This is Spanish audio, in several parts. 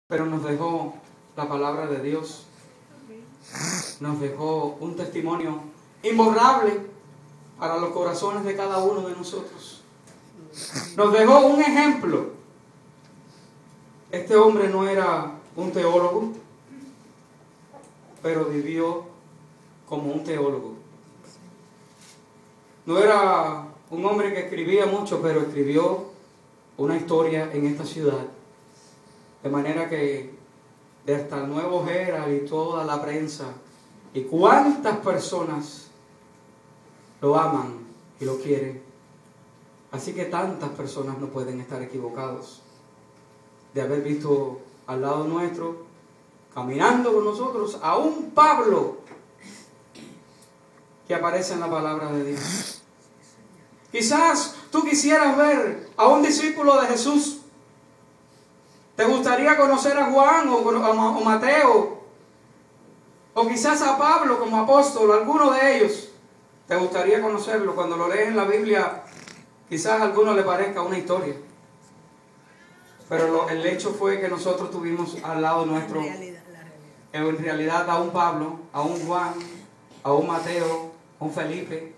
pero nos dejó la palabra de Dios, nos dejó un testimonio imborrable para los corazones de cada uno de nosotros. Nos dejó un ejemplo. Este hombre no era un teólogo, pero vivió como un teólogo. No era un hombre que escribía mucho, pero escribió una historia en esta ciudad. De manera que de hasta el Nuevo Herald y toda la prensa, y cuántas personas lo aman y lo quieren. Así que tantas personas no pueden estar equivocados de haber visto al lado nuestro, caminando con nosotros, a un Pablo que aparece en la palabra de Dios. Quizás tú quisieras ver a un discípulo de Jesús. ¿Te gustaría conocer a Juan o Mateo? O quizás a Pablo como apóstol, alguno de ellos. ¿Te gustaría conocerlo? Cuando lo lees en la Biblia, quizás a alguno le parezca una historia. Pero el hecho fue que nosotros tuvimos al lado nuestro, en realidad, a un Pablo, a un Juan, a un Mateo, a un Felipe.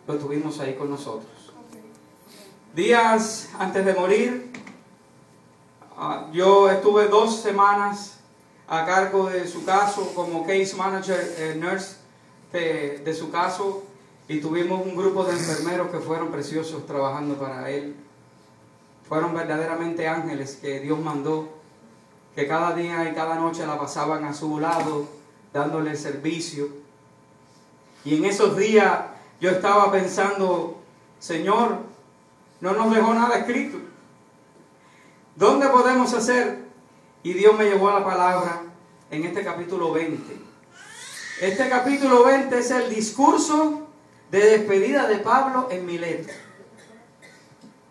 Lo tuvimos ahí con nosotros. Días antes de morir, yo estuve 2 semanas a cargo de su caso como case manager, nurse de su caso, y tuvimos un grupo de enfermeros que fueron preciosos trabajando para él. Fueron verdaderamente ángeles que Dios mandó, que cada día y cada noche la pasaban a su lado, dándole servicio. Y en esos días yo estaba pensando, Señor, no nos dejó nada escrito. ¿Dónde podemos hacer? Y Dios me llevó a la palabra en este capítulo 20. Este capítulo 20 es el discurso de despedida de Pablo en Mileto.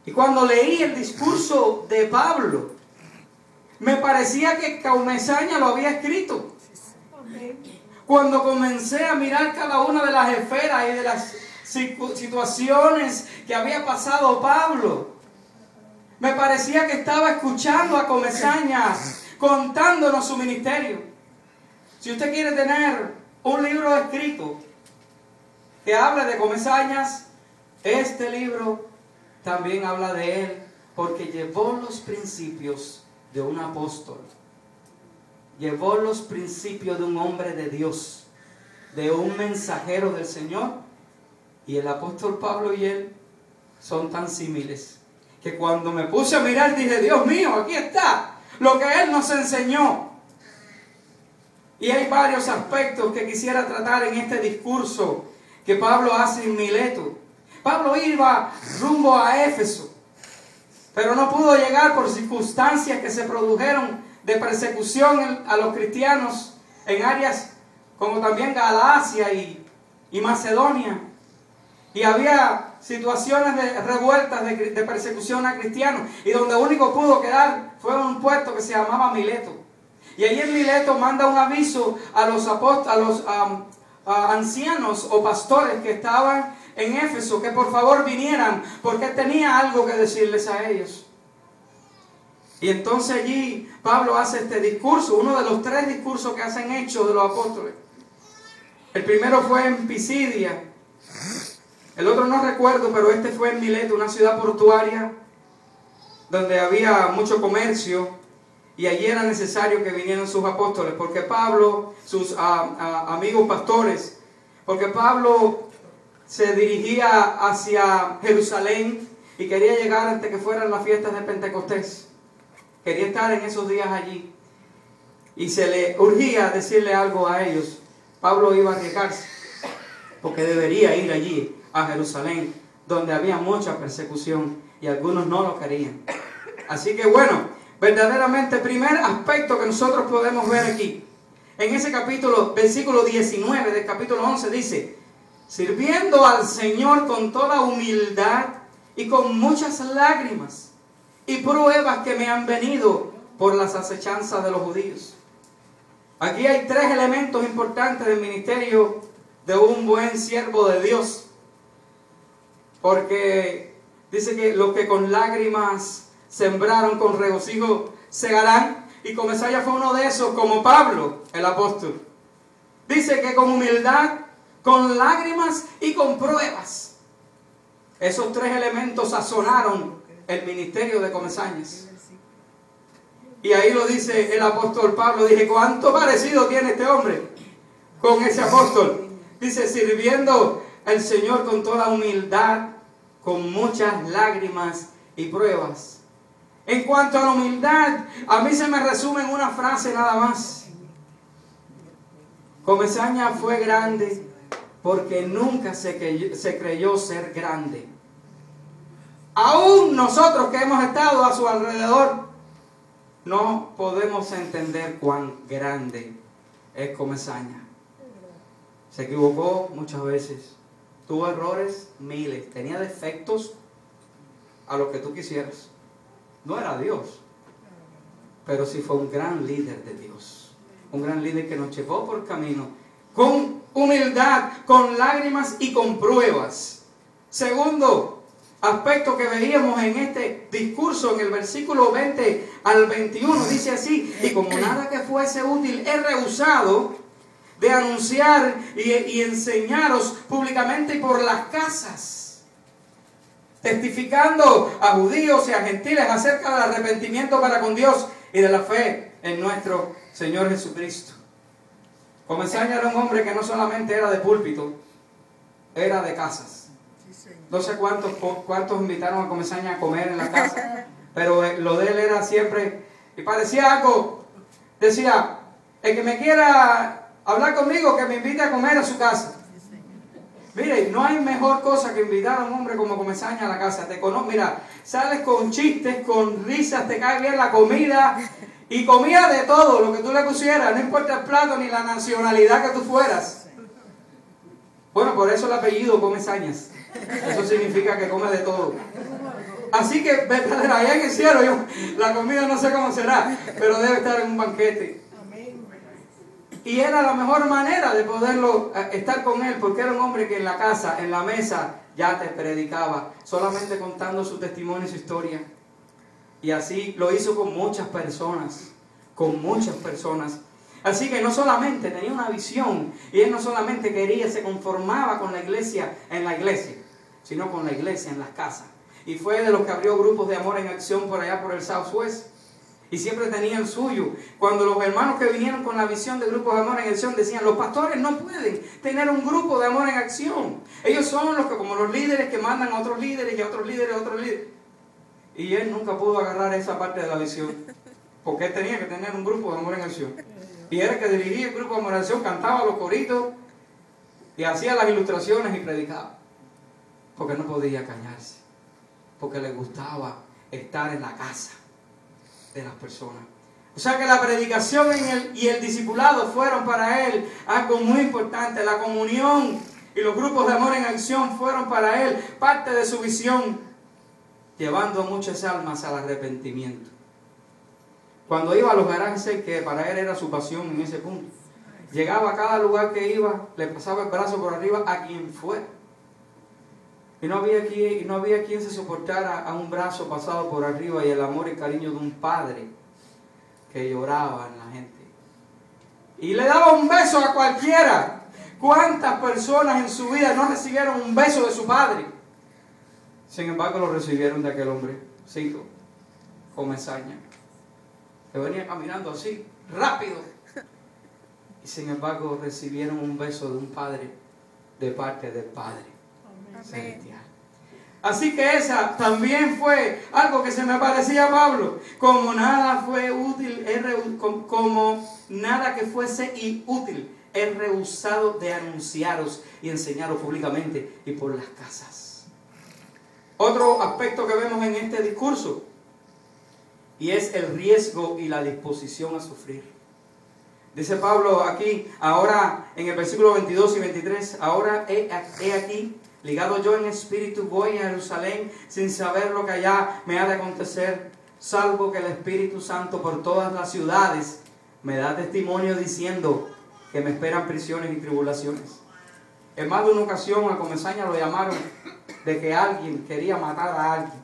Y cuando leí el discurso de Pablo, me parecía que Comesaña lo había escrito. Cuando comencé a mirar cada una de las esferas y de las situaciones que había pasado Pablo, me parecía que estaba escuchando a Comesaña contándonos su ministerio. Si usted quiere tener un libro escrito que hable de Comesañas, este libro también habla de él, porque llevó los principios de un apóstol, llevó los principios de un hombre de Dios, de un mensajero del Señor. Y el apóstol Pablo y él son tan similares que cuando me puse a mirar dije, Dios mío, aquí está lo que él nos enseñó. Y hay varios aspectos que quisiera tratar en este discurso que Pablo hace en Mileto. Pablo iba rumbo a Éfeso, pero no pudo llegar por circunstancias que se produjeron de persecución a los cristianos en áreas como también Galacia y Macedonia. Y había situaciones de revueltas de persecución a cristianos, y donde único pudo quedar fue en un puerto que se llamaba Mileto. Y allí en Mileto manda un aviso a los ancianos o pastores que estaban en Éfeso, que por favor vinieran, porque tenía algo que decirles a ellos. Y entonces allí Pablo hace este discurso, uno de los 3 discursos que hacen Hechos de los Apóstoles. El primero fue en Pisidia, el otro no recuerdo, pero este fue en Mileto, una ciudad portuaria donde había mucho comercio, y allí era necesario que vinieran sus apóstoles, porque Pablo, sus amigos pastores, porque Pablo se dirigía hacia Jerusalén y quería llegar antes que fueran las fiestas de Pentecostés. Quería estar en esos días allí, y se le urgía decirle algo a ellos. Pablo iba a arriesgarse, porque debería ir allí a Jerusalén, donde había mucha persecución y algunos no lo querían. Así que bueno, verdaderamente el primer aspecto que nosotros podemos ver aquí, en ese capítulo, versículo 19 del capítulo 11 dice, sirviendo al Señor con toda humildad y con muchas lágrimas y pruebas que me han venido por las acechanzas de los judíos. Aquí hay 3 elementos importantes del ministerio de un buen siervo de Dios. Porque dice que los que con lágrimas sembraron, con regocijo segarán. Y Comesaña fue uno de esos, como Pablo, el apóstol. Dice que con humildad, con lágrimas y con pruebas. Esos tres elementos sazonaron el ministerio de Comesañas. Y ahí lo dice el apóstol Pablo. Dije, ¿cuánto parecido tiene este hombre con ese apóstol? Dice, sirviendo al Señor con toda humildad, con muchas lágrimas y pruebas. En cuanto a la humildad, a mí se me resume en una frase nada más. Comesaña fue grande porque nunca se creyó ser grande. Aún nosotros que hemos estado a su alrededor, no podemos entender cuán grande es Comesaña. Se equivocó muchas veces. Tuvo errores miles. Tenía defectos a lo que tú quisieras. No era Dios, pero sí fue un gran líder de Dios. Un gran líder que nos llevó por camino con humildad, con lágrimas y con pruebas. Segundo aspecto que veíamos en este discurso, en el versículo 20 al 21, dice así: y como nada que fuese útil he rehusado de anunciar y enseñaros públicamente y por las casas, testificando a judíos y a gentiles acerca del arrepentimiento para con Dios y de la fe en nuestro Señor Jesucristo. Comesaña era un hombre que no solamente era de púlpito, era de casas. No sé cuántos invitaron a Comesaña a comer en la casa, pero lo de él era siempre, y parecía algo, decía, el que me quiera hablar conmigo, que me invite a comer a su casa. Mire, no hay mejor cosa que invitar a un hombre como Comesaña a la casa. Mira, sales con chistes, con risas, te cae bien la comida, y comía de todo, lo que tú le pusieras, no importa el plato ni la nacionalidad que tú fueras. Bueno, por eso el apellido Comesañas. Eso significa que come de todo. Así que, verdadera, allá en el cielo, la comida no sé cómo será, pero debe estar en un banquete. Y era la mejor manera de poderlo estar con él, porque era un hombre que en la casa, en la mesa, ya te predicaba, solamente contando su testimonio y su historia. Y así lo hizo con muchas personas, con muchas personas. Así que no solamente tenía una visión, y él no solamente quería, se conformaba con la iglesia en la iglesia, sino con la iglesia en las casas. Y fue de los que abrió grupos de amor en acción por allá por el Southwest. Y siempre tenía el suyo. Cuando los hermanos que vinieron con la visión de grupos de amor en acción decían, los pastores no pueden tener un grupo de amor en acción. Ellos son los que, como los líderes que mandan a otros líderes y a otros líderes, a otros líderes. Y él nunca pudo agarrar esa parte de la visión, porque él tenía que tener un grupo de amor en acción. Y era el que dirigía el grupo de amor en acción, cantaba los coritos y hacía las ilustraciones y predicaba. Porque no podía callarse, porque le gustaba estar en la casa de las personas. O sea que la predicación y el discipulado fueron para él algo muy importante. La comunión y los grupos de amor en acción fueron para él parte de su visión, llevando muchas almas al arrepentimiento. Cuando iba a los garajes, que para él era su pasión en ese punto, llegaba a cada lugar que iba, le pasaba el brazo por arriba a quien fuera. Y no había quien se soportara a un brazo pasado por arriba y el amor y cariño de un padre que lloraba en la gente. Y le daba un beso a cualquiera. ¿Cuántas personas en su vida no recibieron un beso de su padre? Sin embargo, lo recibieron de aquel hombrecito, Comesaña, que venía caminando así, rápido. Y sin embargo, recibieron un beso de un padre, de parte del Padre celestial. Así que esa también fue algo que se me parecía a Pablo. Como nada fue útil, como nada que fuese inútil, he rehusado de anunciaros y enseñaros públicamente y por las casas. Otro aspecto que vemos en este discurso, y es el riesgo y la disposición a sufrir. Dice Pablo aquí, ahora en el versículo 22 y 23, ahora he aquí, ligado yo en espíritu, voy a Jerusalén sin saber lo que allá me ha de acontecer, salvo que el Espíritu Santo por todas las ciudades me da testimonio diciendo que me esperan prisiones y tribulaciones. En más de una ocasión a Comesaña lo llamaron de que alguien quería matar a alguien.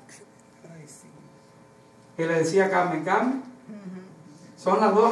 Y le decía, Carmen, Son las 2.